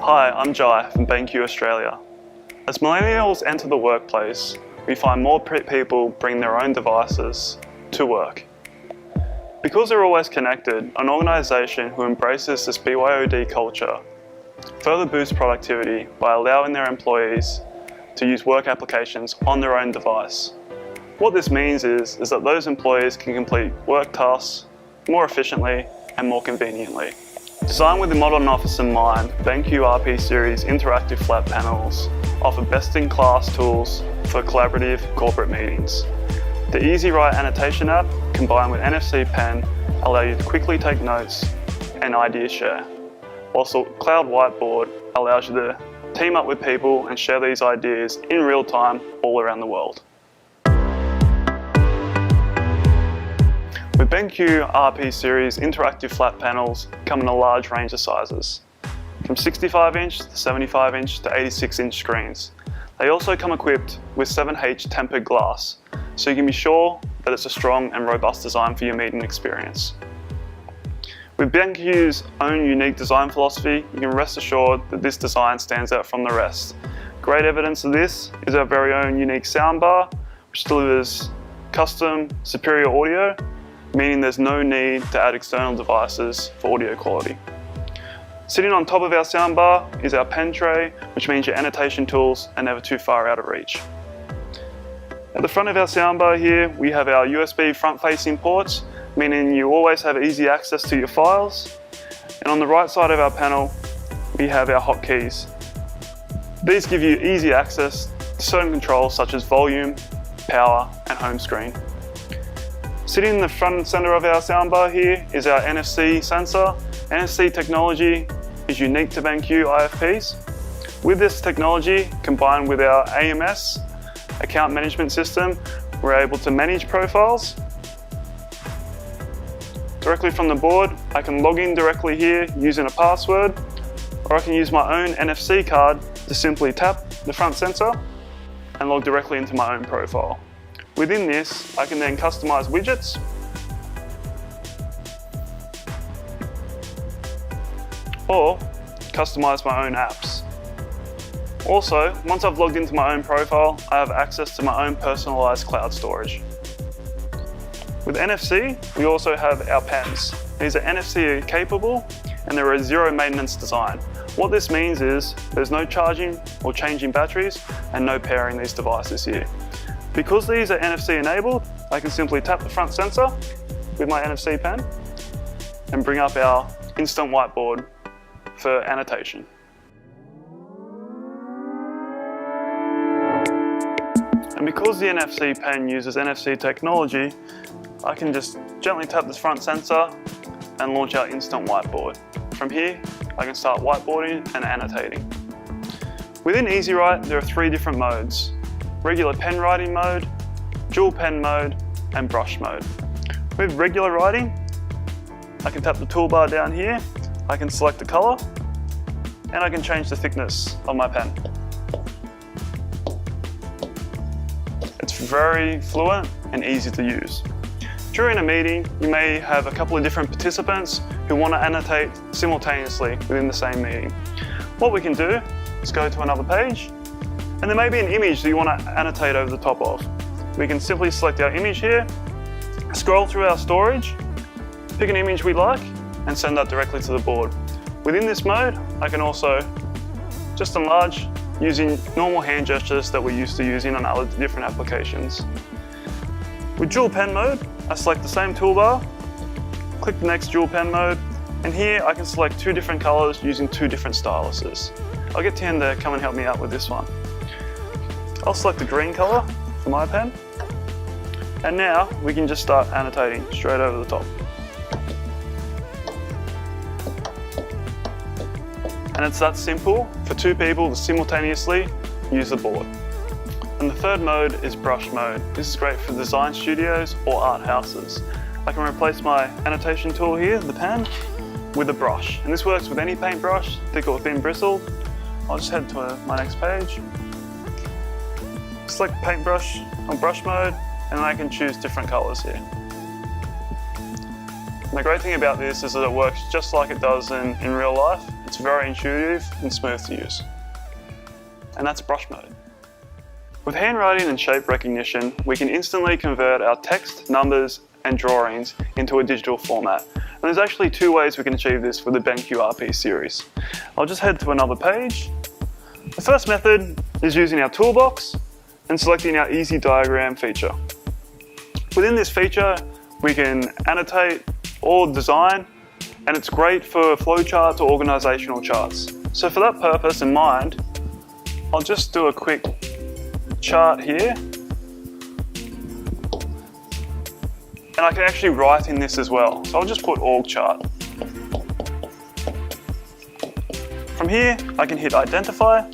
Hi, I'm Jai from BenQ Australia. As millennials enter the workplace, we find more people bring their own devices to work. Because they're always connected, an organisation who embraces this BYOD culture further boosts productivity by allowing their employees to use work applications on their own device. What this means is that those employees can complete work tasks more efficiently and more conveniently. Designed with the modern office in mind, BenQ RP Series interactive flat panels offer best-in-class tools for collaborative corporate meetings. The EZWrite annotation app combined with NFC Pen allow you to quickly take notes and idea share, whilst the Cloud Whiteboard allows you to team up with people and share these ideas in real time all around the world. With BenQ RP Series interactive flat panels come in a large range of sizes, from 65-inch to 75-inch to 86-inch screens. They also come equipped with 7H tempered glass, so you can be sure that it's a strong and robust design for your meeting experience. With BenQ's own unique design philosophy, you can rest assured that this design stands out from the rest. Great evidence of this is our very own unique soundbar, which delivers custom superior audio, meaning there's no need to add external devices for audio quality. Sitting on top of our soundbar is our pen tray, which means your annotation tools are never too far out of reach. At the front of our soundbar here, we have our USB front-facing ports, meaning you always have easy access to your files. And on the right side of our panel, we have our hotkeys. These give you easy access to certain controls such as volume, power, and home screen. Sitting in the front and center of our soundbar here is our NFC sensor. NFC technology is unique to BenQ IFPs. With this technology, combined with our AMS, account management system, we're able to manage profiles. Directly from the board, I can log in directly here using a password, or I can use my own NFC card to simply tap the front sensor and log directly into my own profile. Within this, I can then customize widgets or customize my own apps. Also, once I've logged into my own profile, I have access to my own personalized cloud storage. With NFC, we also have our pens. These are NFC capable and they're a zero maintenance design. What this means is there's no charging or changing batteries and no pairing these devices here. Because these are NFC enabled, I can simply tap the front sensor with my NFC pen and bring up our instant whiteboard for annotation. And because the NFC pen uses NFC technology, I can just gently tap the front sensor and launch our instant whiteboard. From here, I can start whiteboarding and annotating. Within EZWrite, there are 3 different modes: regular pen writing mode, dual pen mode, and brush mode. With regular writing, I can tap the toolbar down here, I can select the color, and I can change the thickness of my pen. It's very fluent and easy to use. During a meeting, you may have a couple of different participants who want to annotate simultaneously within the same meeting. What we can do is go to another page, and there may be an image that you want to annotate over the top of. We can simply select our image here, scroll through our storage, pick an image we like, and send that directly to the board. Within this mode, I can also just enlarge using normal hand gestures that we're used to using on other different applications. With dual pen mode, I select the same toolbar, click the next dual pen mode, and here I can select 2 different colors using 2 different styluses. I'll get Tian to come and help me out with this one. I'll select the green color for my pen, and now we can just start annotating straight over the top. And it's that simple for 2 people to simultaneously use the board. And the third mode is brush mode. This is great for design studios or art houses. I can replace my annotation tool here, the pen, with a brush. And this works with any paintbrush, thick or thin bristle. I'll just head to my next page. Select paintbrush on brush mode, and I can choose different colors here. And the great thing about this is that it works just like it does in real life. It's very intuitive and smooth to use. And that's brush mode. With handwriting and shape recognition, we can instantly convert our text, numbers, and drawings into a digital format. And there's actually two ways we can achieve this with the BenQ RP series. I'll just head to another page. The first method is using our toolbox and selecting our Easy Diagram feature. Within this feature, we can annotate or design, and it's great for flowcharts or organizational charts. So for that purpose in mind, I'll just do a quick chart here. And I can actually write in this as well. So I'll just put org chart. From here, I can hit identify,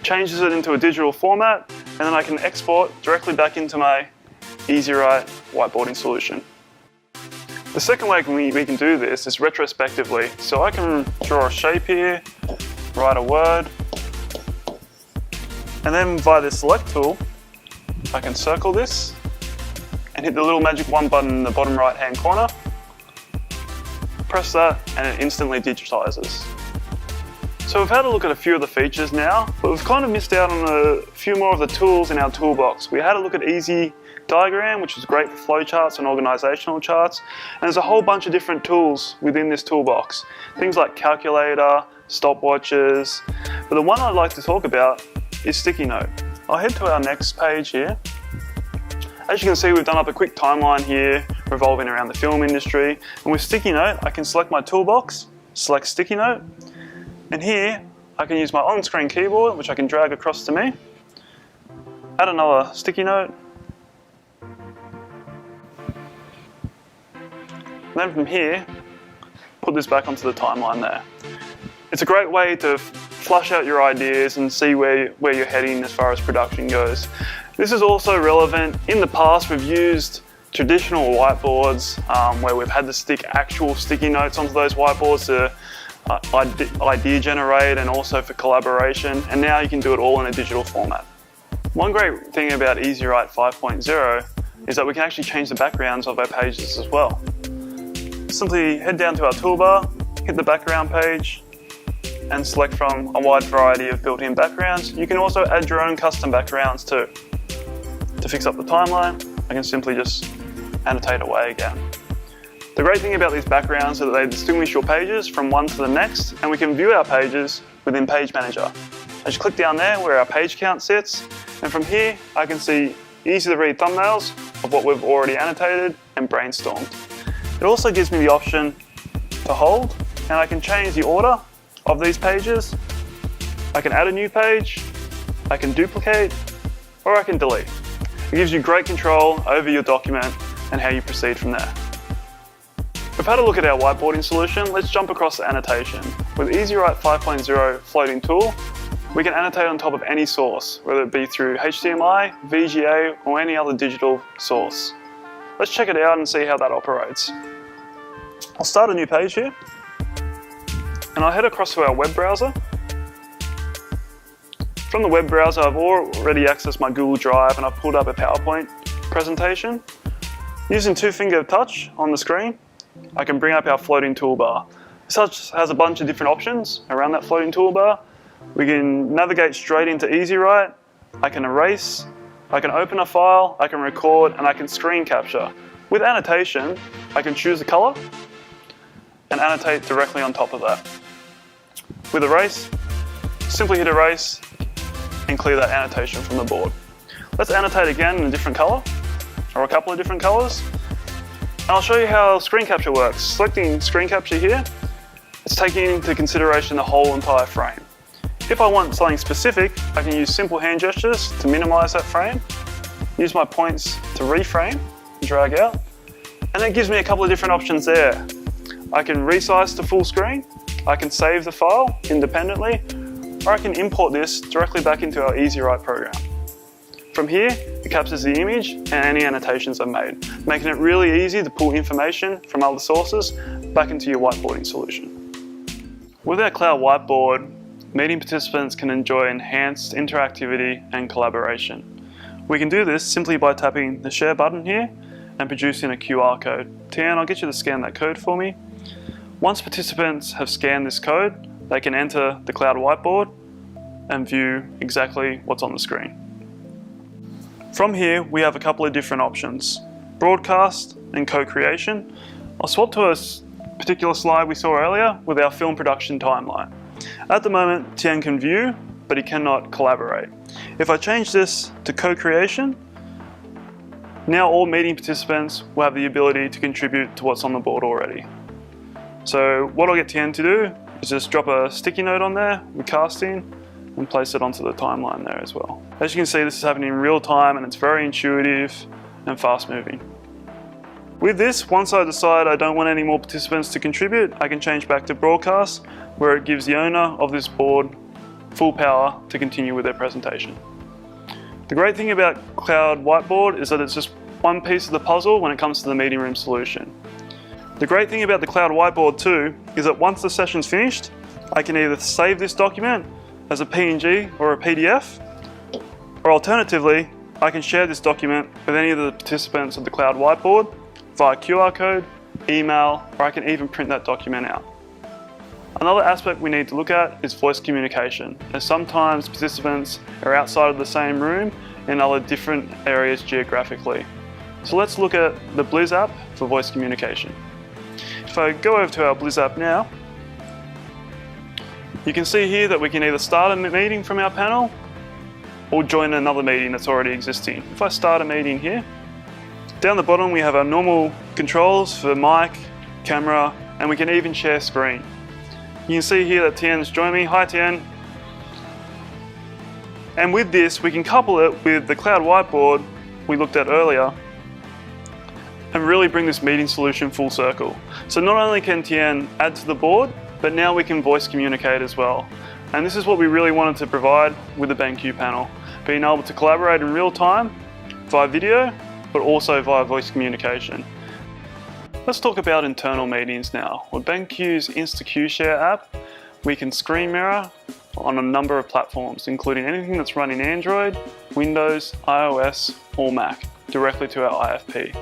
changes it into a digital format, and then I can export directly back into my EZWrite whiteboarding solution. The second way we can do this is retrospectively. So I can draw a shape here, write a word, and then via this select tool, I can circle this and hit the little magic 1 button in the bottom right hand corner. Press that and it instantly digitizes. So we've had a look at a few of the features now, but we've kind of missed out on a few more of the tools in our toolbox. We had a look at Easy Diagram, which is great for flowcharts and organizational charts. And there's a whole bunch of different tools within this toolbox. Things like calculator, stopwatches. But the one I'd like to talk about is Sticky Note. I'll head to our next page here. As you can see, we've done up a quick timeline here revolving around the film industry. And with Sticky Note, I can select my toolbox, select Sticky Note, and here I can use my on-screen keyboard, which I can drag across to me, add another Sticky Note, and then from here, put this back onto the timeline there. It's a great way to flush out your ideas and see where you're heading as far as production goes. This is also relevant. In the past, we've used traditional whiteboards where we've had to stick actual sticky notes onto those whiteboards to idea generate and also for collaboration, and now you can do it all in a digital format. One great thing about EZWrite 5.0 is that we can actually change the backgrounds of our pages as well. Simply head down to our toolbar, hit the background page, and select from a wide variety of built-in backgrounds. You can also add your own custom backgrounds too. To fix up the timeline, I can simply just annotate away again. The great thing about these backgrounds is that they distinguish your pages from one to the next, and we can view our pages within Page Manager. I just click down there where our page count sits, and from here I can see easy to read thumbnails of what we've already annotated and brainstormed. It also gives me the option to hold, and I can change the order of these pages. I can add a new page, I can duplicate, or I can delete. It gives you great control over your document and how you proceed from there. We've had a look at our whiteboarding solution. Let's jump across to annotation. With EZWrite 5.0 floating tool, we can annotate on top of any source, whether it be through HDMI, VGA, or any other digital source. Let's check it out and see how that operates. I'll start a new page here, and I'll head across to our web browser. From the web browser, I've already accessed my Google Drive and I've pulled up a PowerPoint presentation. Using two-finger touch on the screen, I can bring up our floating toolbar. This has a bunch of different options around that floating toolbar. We can navigate straight into EZWrite. I can erase, I can open a file, I can record, and I can screen capture. With annotation, I can choose a color and annotate directly on top of that. With erase, simply hit erase and clear that annotation from the board. Let's annotate again in a different color, or a couple of different colors. And I'll show you how screen capture works. Selecting screen capture here, it's taking into consideration the whole entire frame. If I want something specific, I can use simple hand gestures to minimize that frame, use my points to reframe, drag out, and it gives me a couple of different options there. I can resize to full screen, I can save the file independently, or I can import this directly back into our EZWrite program. From here, it captures the image and any annotations I've made, making it really easy to pull information from other sources back into your whiteboarding solution. With our cloud whiteboard, meeting participants can enjoy enhanced interactivity and collaboration. We can do this simply by tapping the share button here and producing a QR code. Tian, I'll get you to scan that code for me. Once participants have scanned this code, they can enter the cloud whiteboard and view exactly what's on the screen. From here, we have a couple of different options: broadcast and co-creation. I'll swap to a particular slide we saw earlier with our film production timeline. At the moment, Tian can view, but he cannot collaborate. If I change this to co-creation, now all meeting participants will have the ability to contribute to what's on the board already. So what I'll get Tian to do is just drop a sticky note on there with casting and place it onto the timeline there as well. As you can see, this is happening in real time and it's very intuitive and fast moving. With this, once I decide I don't want any more participants to contribute, I can change back to broadcast, where it gives the owner of this board full power to continue with their presentation. The great thing about Cloud Whiteboard is that it's just one piece of the puzzle when it comes to the meeting room solution. The great thing about the Cloud Whiteboard too is that once the session's finished, I can either save this document as a PNG or a PDF, or alternatively, I can share this document with any of the participants of the Cloud Whiteboard via QR code, email, or I can even print that document out. Another aspect we need to look at is voice communication, as sometimes participants are outside of the same room in other different areas geographically. So let's look at the Blizz app for voice communication. If I go over to our Blizz app now, you can see here that we can either start a meeting from our panel or join another meeting that's already existing. If I start a meeting here, down the bottom we have our normal controls for mic, camera, and we can even share screen. You can see here that Tian's joined me. Hi Tian. And with this, we can couple it with the Cloud Whiteboard we looked at earlier and really bring this meeting solution full circle. So not only can Tian add to the board, but now we can voice communicate as well. And this is what we really wanted to provide with the BenQ panel, being able to collaborate in real time via video, but also via voice communication. Let's talk about internal meetings now. With BenQ's InstaQ Share app, we can screen mirror on a number of platforms, including anything that's running Android, Windows, iOS, or Mac, directly to our IFP.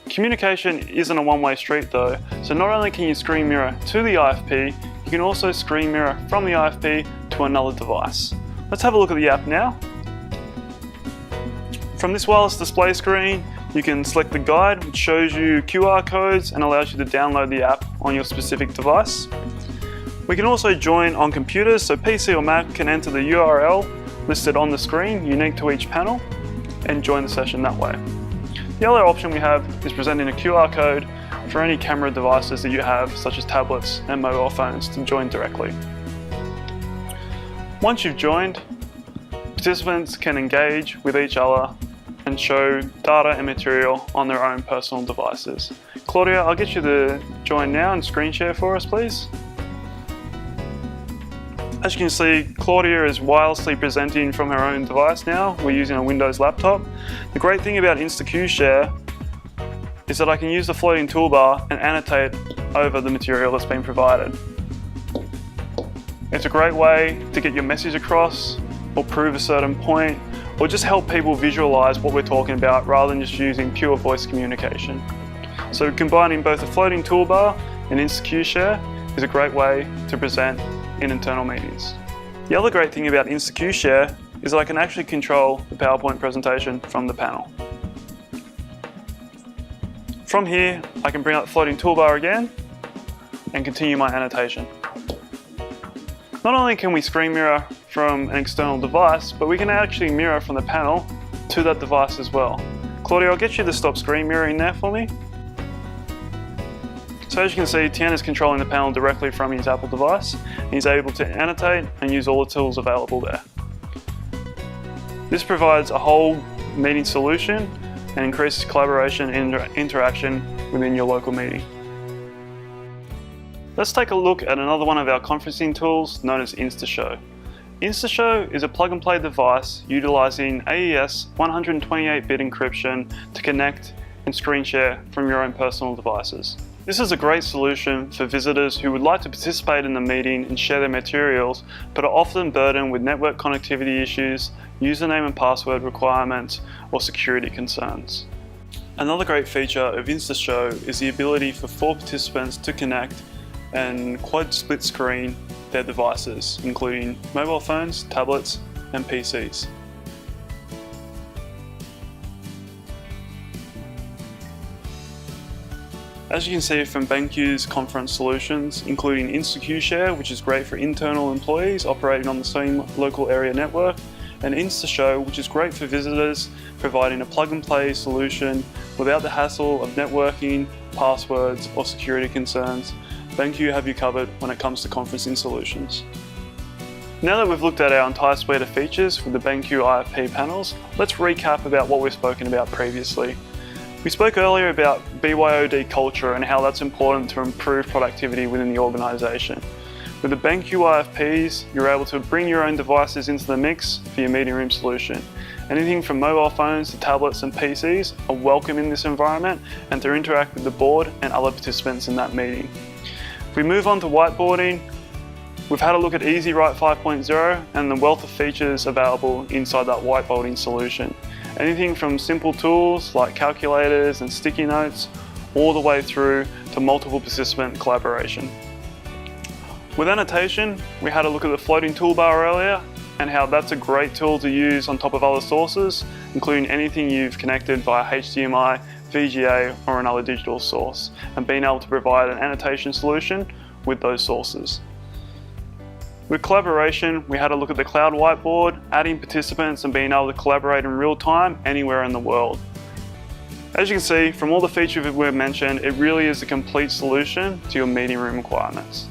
Communication isn't a one-way street though, so not only can you screen mirror to the IFP, you can also screen mirror from the IFP to another device. Let's have a look at the app now. From this wireless display screen, you can select the guide, which shows you QR codes and allows you to download the app on your specific device. We can also join on computers, so PC or Mac can enter the URL listed on the screen, unique to each panel, and join the session that way. The other option we have is presenting a QR code for any camera devices that you have, such as tablets and mobile phones, to join directly. Once you've joined, participants can engage with each other and show data and material on their own personal devices. Claudia, I'll get you to join now and screen share for us, please. As you can see, Claudia is wirelessly presenting from her own device now. We're using a Windows laptop. The great thing about InstaQ Share is that I can use the floating toolbar and annotate over the material that's been provided. It's a great way to get your message across or prove a certain point, or just help people visualize what we're talking about rather than just using pure voice communication. So combining both the floating toolbar and InstaQ Share is a great way to present in internal meetings. The other great thing about InstaQ Share is that I can actually control the PowerPoint presentation from the panel. From here, I can bring up the floating toolbar again and continue my annotation. Not only can we screen mirror from an external device, but we can actually mirror from the panel to that device as well. Claudia, I'll get you to stop screen mirroring there for me. So as you can see, Tian is controlling the panel directly from his Apple device. He's able to annotate and use all the tools available there. This provides a whole meeting solution and increases collaboration and interaction within your local meeting. Let's take a look at another one of our conferencing tools known as Instashow. Instashow is a plug-and-play device utilizing AES 128-bit encryption to connect and screen share from your own personal devices. This is a great solution for visitors who would like to participate in the meeting and share their materials, but are often burdened with network connectivity issues, username and password requirements, or security concerns. Another great feature of Instashow is the ability for 4 participants to connect and quad split screen their devices, including mobile phones, tablets, and PCs. As you can see from BenQ's conference solutions, including Instashow Share, which is great for internal employees operating on the same local area network, and Instashow, which is great for visitors, providing a plug-and-play solution without the hassle of networking, passwords, or security concerns. BenQ have you covered when it comes to conferencing solutions. Now that we've looked at our entire suite of features for the BenQ IFP panels, let's recap about what we've spoken about previously. We spoke earlier about BYOD culture and how that's important to improve productivity within the organisation. With the BenQ IFPs, you're able to bring your own devices into the mix for your meeting room solution. Anything from mobile phones to tablets and PCs are welcome in this environment and to interact with the board and other participants in that meeting. If we move on to whiteboarding, we've had a look at EZWrite 5.0 and the wealth of features available inside that whiteboarding solution. Anything from simple tools like calculators and sticky notes, all the way through to multiple participant collaboration. With annotation, we had a look at the floating toolbar earlier and how that's a great tool to use on top of other sources, including anything you've connected via HDMI, VGA, or another digital source, and being able to provide an annotation solution with those sources. With collaboration, we had a look at the cloud whiteboard, adding participants and being able to collaborate in real time anywhere in the world. As you can see, from all the features we've mentioned, it really is a complete solution to your meeting room requirements.